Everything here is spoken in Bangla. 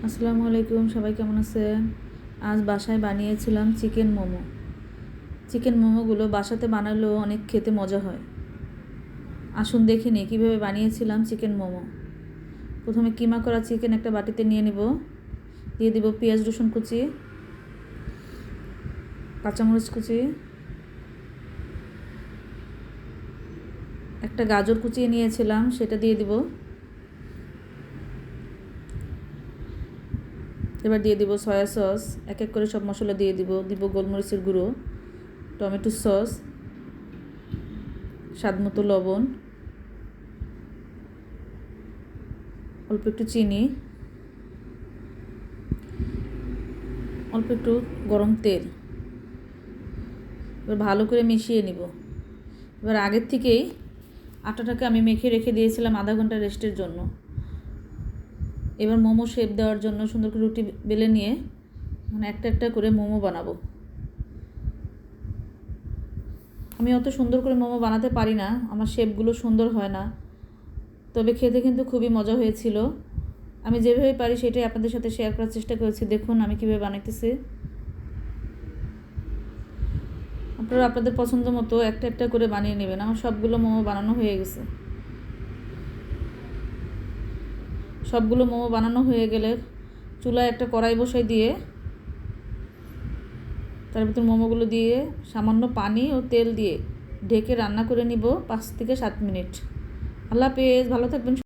আসসালামু আলাইকুম, সবাই কেমন আছেন? আজ বাসায় বানিয়েছিলাম চিকেন মোমো। চিকেন মোমোগুলো বাসাতে বানালেও অনেক খেতে মজা হয়। আসুন দেখে নিই কীভাবে বানিয়েছিলাম চিকেন মোমো। প্রথমে কিমা করা চিকেন একটা বাটিতে নিয়ে নিব। দিয়ে দিব পেঁয়াজ রসুন কুচি, কাঁচামরিচ কুচি, একটা গাজর কুচিয়ে নিয়েছিলাম সেটা দিয়ে দিব। এবার দিয়ে দিব সয়া সস, এক এক করে সব মশলা দিয়ে দিব গোলমরিচের গুঁড়ো, টমেটো সস, স্বাদমতো লবণ, অল্প একটু চিনি, অল্প একটু গরম তেল। এবার ভালো করে মিশিয়ে নিব। এবার আগের থেকেই আটাটাকে আমি মেখে রেখে দিয়েছিলাম আধা ঘন্টা রেস্টের জন্য। এবার মোমো শেপ দেওয়ার জন্য সুন্দর করে রুটি বেলে নিয়ে একটা একটা করে মোমো বানাবো। আমি অত সুন্দর করে মোমো বানাতে পারি না, আমার শেপগুলো সুন্দর হয় না, তবে খেতে কিন্তু খুবই মজা হয়েছিল। আমি যেভাবে পারি সেটাই আপনাদের সাথে শেয়ার করার চেষ্টা করেছি। দেখুন আমি কীভাবে বানাইতেছি। আপনারা আপনাদের পছন্দ মতো একটা একটা করে বানিয়ে নেবেন। আমার সবগুলো মোমো বানানো হয়ে গেছে। সবগুলো মোমো বানানো হয়ে গেলে চুলায় একটা কড়াই বসাই দিয়ে তার ভিতর মোমোগুলো দিয়ে সামান্য পানি ও তেল দিয়ে ঢেকে রান্না করে নিব 5 থেকে 7 মিনিট। আল্লাহ হাফেজ, ভালো থাকবেন।